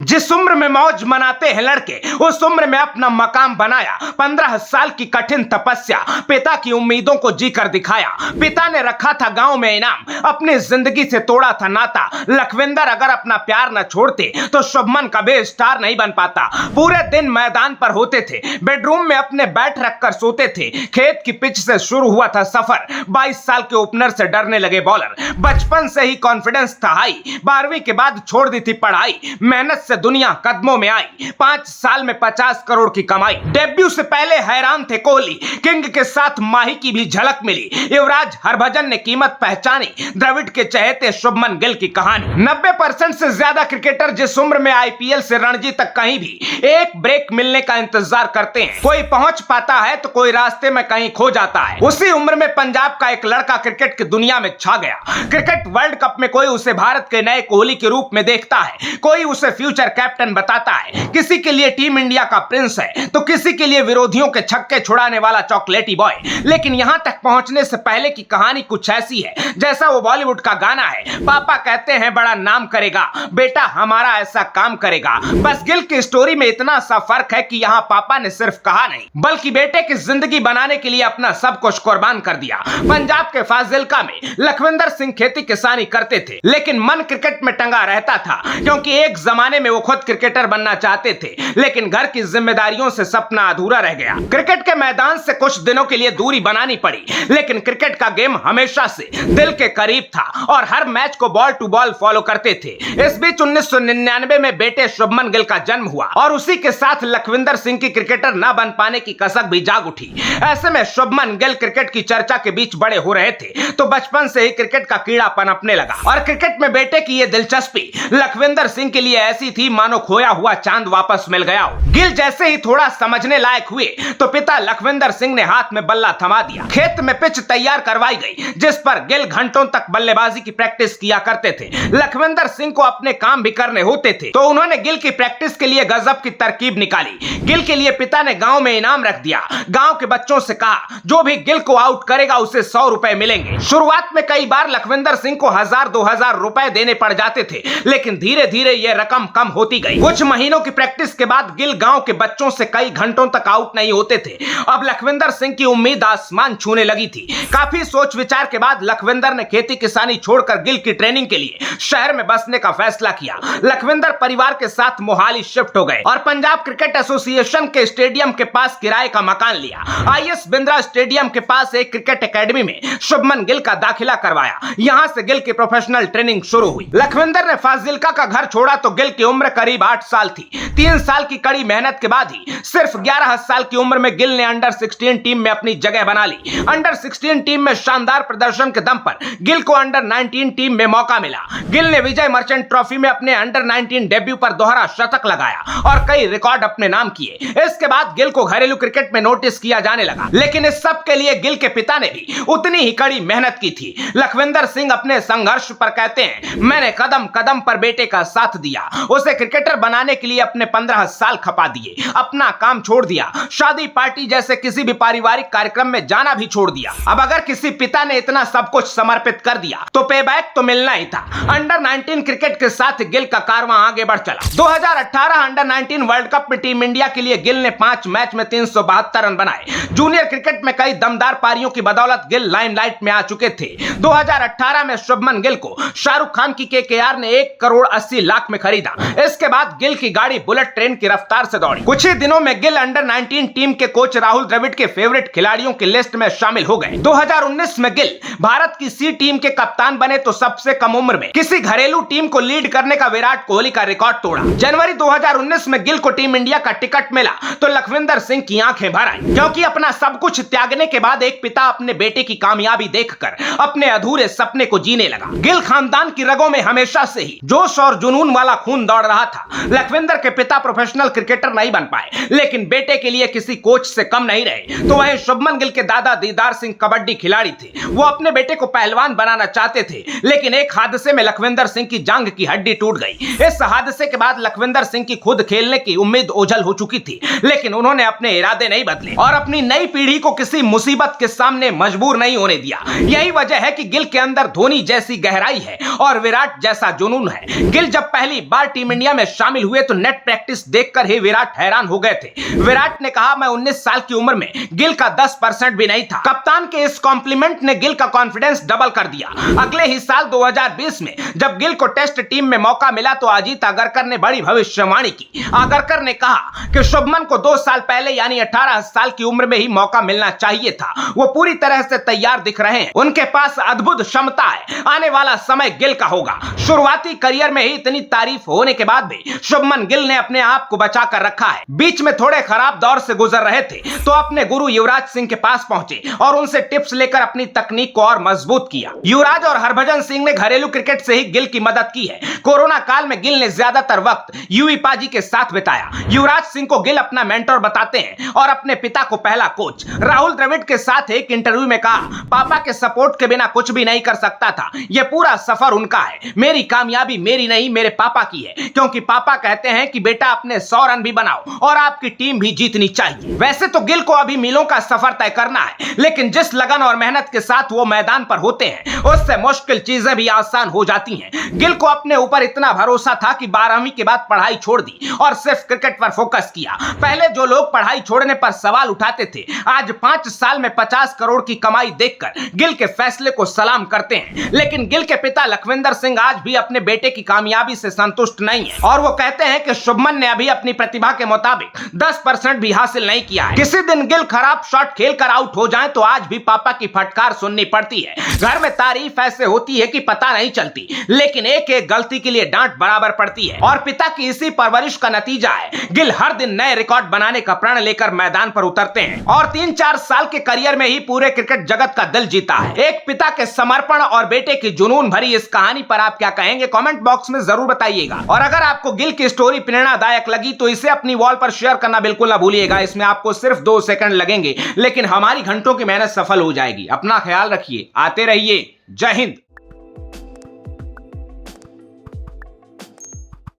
जिस उम्र में मौज मनाते हैं लड़के, उस उम्र में अपना मकाम बनाया। 15 साल की कठिन तपस्या, पिता की उम्मीदों को जीकर दिखाया। पिता ने रखा था गांव में इनाम, अपनी जिंदगी से तोड़ा था नाता। लखविंदर अगर अपना प्यार न छोड़ते तो शुभमन कभी स्टार नहीं बन पाता। पूरे दिन मैदान पर होते थे, बेडरूम में अपने बैट रखकर सोते थे। खेत की पिच से शुरू हुआ था सफर। 22 साल के ओपनर से डरने लगे बॉलर। बचपन से ही कॉन्फिडेंस था हाई। 12वीं के बाद छोड़ दी थी पढ़ाई। मेहनत से दुनिया कदमों में आई। 5 साल में 50 करोड़ की कमाई। डेब्यू से पहले हैरान थे कोहली, किंग के साथ माही की भी झलक मिली। युवराज हरभजन ने कीमत पहचानी। द्रविड़ के चहेते शुभमन गिल की कहानी। 90% से ज्यादा क्रिकेटर जिस उम्र में आईपीएल से रणजी तक कहीं भी एक ब्रेक मिलने का इंतजार करते हैं। कोई पहुंच पाता है तो कोई रास्ते में कहीं खो जाता है। उसी उम्र में पंजाब का एक लड़का क्रिकेट की दुनिया में छा गया। क्रिकेट वर्ल्ड कप में कोई उसे भारत के नए कोहली के रूप में देखता है, कोई उसे फ्यूचर कैप्टन बताता है। किसी के लिए टीम इंडिया का प्रिंस है तो किसी के लिए विरोधियों के छक्के छुड़ाने वाला चॉकलेटी बॉय। लेकिन यहां तक पहुंचने से पहले की कहानी कुछ ऐसी है जैसा वो बॉलीवुड का गाना है। पापा कहते हैं बड़ा नाम करेगा, बेटा हमारा ऐसा काम करेगा। बस गिल की स्टोरी में इतना सा फर्क है कि यहाँ पापा ने सिर्फ कहा नहीं, बल्कि बेटे की जिंदगी बनाने के लिए अपना सब कुछ कुर्बान कर दिया। पंजाब के फाजिल्का में लखविंदर सिंह खेती किसानी करते थे, लेकिन मन क्रिकेट में टंगा रहता था, क्योंकि एक जमाने में वो खुद क्रिकेटर बनना चाहते थे, लेकिन घर की जिम्मेदारियों से सपना अधूरा रह गया। क्रिकेट के मैदान से कुछ दिनों के लिए दूरी बनानी पड़ी, लेकिन क्रिकेट का गेम हमेशा से दिल के करीब था और हर मैच को बॉल टू बॉल फॉलो करते थे। इस बीच 1999 में बेटे शुभमन गिल का जन्म हुआ और उसी के साथ लखविंदर सिंह की क्रिकेटर न बन पाने की कसक भी जाग उठी। ऐसे में शुभमन गिल क्रिकेट की चर्चा के बीच बड़े हो रहे थे तो बचपन से ही क्रिकेट का कीड़ा पनपने लगा। और क्रिकेट में बेटे की ये दिलचस्पी लखविंदर सिंह के लिए ऐसी थी मानो खोया हुआ चांद वापस मिल गया हो। गिल जैसे ही थोड़ा समझने लायक हुए तो पिता लखविंदर सिंह ने हाथ में बल्ला थमा दिया। खेत में पिच तैयार करवाई गई, जिस पर गिल घंटों तक बल्लेबाजी की प्रैक्टिस किया करते थे। लखविंदर सिंह को अपने काम भी करने होते थे, तो उन्होंने गिल की प्रैक्टिस के लिए गजब की तरकीब निकाली। गिल के लिए पिता ने गांव में इनाम रख दिया। गांव के बच्चों से कहा जो भी गिल को आउट करेगा उसे 100 रुपए मिलेंगे। शुरुआत में कई बार लखविंदर सिंह को 1000-2000 रुपए देने पड़ जाते थे, लेकिन धीरे धीरे यह रकम कम होती गई। कुछ महीनों की प्रैक्टिस के बाद गिल गांव के बच्चों से कई घंटों तक आउट नहीं होते थे। अब लखविंदर सिंह की उम्मीद आसमान छूने लगी थी। काफी सोच विचार के बाद लखविंदर ने खेती किसानी छोड़कर गिल की ट्रेनिंग के लिए शहर में बसने का फैसला किया। लखविंदर परिवार के साथ मोहाली शिफ्ट हो गए और पंजाब क्रिकेट एसोसिएशन के स्टेडियम के पास किराए का मकान लिया। आईएस बिंद्रा स्टेडियम के पास एक क्रिकेट एकेडमी में शुभमन गिल का दाखिला करवाया। यहां से गिल की प्रोफेशनल ट्रेनिंग शुरू हुई। लखविंदर ने फाजिल्का का घर छोड़ा तो गिल की उम्र करीब 8 साल थी। 3 साल की कड़ी मेहनत के बाद ही सिर्फ 11 साल की उम्र में गिल ने अंडर 16 टीम में अपनी जगह बना ली। अंडर 16 टीम में शानदार प्रदर्शन के दम पर गिल को अंडर 19 टीम में मौका मिला। गिल ने विजय मर्चेंट ट्रॉफी में अपने अंडर 19 डेब्यू पर दोहरा शतक लगाया और कई रिकॉर्ड अपने नाम किए। इसके बाद गिल को घरेलू क्रिकेट में नोटिस किया जाने लगा, लेकिन इस सब के लिए गिल के पिता ने भी उतनी ही कड़ी मेहनत की थी। लखविंदर सिंह अपने संघर्ष पर कहते हैं, मैंने कदम कदम पर बेटे का साथ दिया। उसे क्रिकेटर बनाने के लिए अपने 15 साल खपा दिए, अपना काम छोड़ दिया, शादी पार्टी जैसे किसी भी पारिवारिक कार्यक्रम में जाना भी छोड़ दिया। अब अगर किसी पिता ने इतना सब कुछ समर्पित कर दिया तो पेबैक तो मिलना ही था। अंडर 19 क्रिकेट के साथ गिल का कारवां आगे बढ़ चला। 2018 अंडर 19 वर्ल्ड कप में टीम इंडिया के लिए गिल ने 5 मैच में 372 रन बनाए। जूनियर क्रिकेट में कई दमदार पारियों की बदौलत गिल लाइमलाइट में आ चुके थे। 2018 में शुभमन गिल को शाहरुख खान की केकेआर ने 1 करोड़ 80 लाख में खरीदा। इसके बाद गिल की गाड़ी बुलेट ट्रेन की रफ्तार से दौड़ी। कुछ ही दिनों में गिल अंडर 19 टीम के कोच राहुल द्रविड़ के फेवरेट खिलाड़ियों की लिस्ट में शामिल हो गए। 2019 में गिल भारत की सी टीम के कप्तान बने तो सबसे कम उम्र में किसी घरेलू टीम को लीड करने का विराट कोहली का रिकॉर्ड तोड़ा। जनवरी 2019 में गिल को टीम इंडिया का टिकट मिला तो लखविंदर सिंह की आंखें भर आई, क्योंकि अपना सब कुछ त्यागने के बाद एक पिता अपने बेटे की कामयाबी देखकर अपने अधूरे सपने को जीने लगा। गिल खानदान की रगों में हमेशा से ही जोश और जुनून वाला खून दौड़ रहा था। लखविंदर के पिता प्रोफेशनल क्रिकेटर नहीं बन पाए, लेकिन बेटे के लिए किसी कोच से कम नहीं रहे। तो वहीं शुभमन गिल के दादा दीदार सिंह कबड्डी खिलाड़ी थे। वो अपने बेटे को पहलवान बनाना चाहते थे, लेकिन एक हादसे में लखविंदर सिंह की जांघ की हड्डी टूट गई। इस हादसे के बाद लखविंदर सिंह की खुद खेलने की उम्मीद ओझल हो चुकी थी, लेकिन उन्होंने अपने इरादे नहीं बदले और अपनी नई पीढ़ी को किसी मुसीबत के सामने मजबूर नहीं होने दिया। यही वजह है कि गिल के अंदर धोनी जैसी गहराई है और विराट जैसा जुनून है। गिल जब पहली बार टीम इंडिया में शामिल हुए तो नेट प्रैक्टिस देखकर ही विराट हैरान हो गए थे। विराट ने कहा, मैं 19 साल की उम्र में गिल का 10% भी नहीं था। कप्तान के इस कॉम्प्लीमेंट ने गिल का कॉन्फिडेंस डबल कर दिया। अगले ही साल 2020 में जब गिल को टेस्ट टीम में मौका मिला तो अजीत अगरकर ने बड़ी भविष्यवाणी की। अगरकर ने कहा कि शुभमन को 2 साल पहले यानी 18 साल की उम्र में ही मौका मिलना चाहिए था। वो पूरी तरह से तैयार दिख रहे हैं, उनके पास अद्भुत क्षमता है, आने वाला समय गिल का होगा। शुरुआती करियर में ही इतनी तारीफ होने के बाद भी शुभमन गिल ने अपने आप को बचा कर रखा है। बीच में थोड़े खराब दौर से गुजर रहे थे तो अपने गुरु युवराज सिंह के पास पहुंचे और उनसे टिप्स लेकर अपनी तकनीक को और मजबूत किया। युवराज और हरभजन सिंह ने घरेलू क्रिकेट से ही गिल की मदद की है। कोरोना काल में गिल ने ज्यादातर वक्त यूवी पाजी के साथ बिताया। युवराज सिंह को गिल अपना मेंटर बताते हैं और अपने पिता को पहला कोच। राहुल द्रविड़ के साथ एक इंटरव्यू में कहा, पापा के सपोर्ट के बिना कुछ भी नहीं कर सकता था। यह पूरा सफर उनका है। मेरी कामयाबी मेरी नहीं, मेरे पापा की है, क्योंकि पापा कहते हैं कि बेटा अपने 100 रन भी बनाओ और आपकी टीम भी जीतनी चाहिए। वैसे तो गिल को अभी मीलों का सफर तय करना है, लेकिन जिस लगन और मेहनत के साथ वो मैदान पर होते हैं उससे मुश्किल चीजें भी आसान हो जाती हैं। गिल को अपने ऊपर इतना भरोसा था कि 12वीं के बाद पढ़ाई छोड़ दी और सिर्फ क्रिकेट पर फोकस किया। पहले जो लोग पढ़ाई छोड़ने पर सवाल उठाते थे, आज 5 साल में 50 करोड़ की कमाई देखकर गिल के फैसले को सलाम करते हैं। लेकिन गिल के पिता लखविंदर सिंह आज भी अपने बेटे की कामयाबी से संतुष्ट नहीं है और वो कहते हैं कि शुभमन ने अभी अपनी प्रतिभा के मुताबिक 10% भी हासिल नहीं किया है। किसी दिन गिल खराब शॉट खेलकर आउट हो जाए तो आज भी पापा की फटकार सुननी पड़ती है। घर में तारीफ ऐसे होती है कि पता नहीं चलती, लेकिन एक एक गलती के लिए डांट बराबर पड़ती है और पिता की इसी परवरिश का नतीजा है गिल हर दिन नए रिकॉर्ड बनाने का प्रण लेकर मैदान पर उतरते हैं और 3-4 साल के करियर में ही पूरे क्रिकेट जगत का दिल जीता है। एक पिता के समर्पण और बेटे की जुनून भरी इस कहानी पर आप क्या कहेंगे, कमेंट बॉक्स में जरूर बताइएगा। और अगर आपको गिल की स्टोरी प्रेरणादायक लगी तो इसे अपनी वॉल पर शेयर करना बिल्कुल ना भूलिएगा। इसमें आपको सिर्फ 2 सेकंड लगेंगे, लेकिन हमारी घंटों की मेहनत सफल हो जाएगी। अपना ख्याल रखिए, आते रहिए। जय हिंद।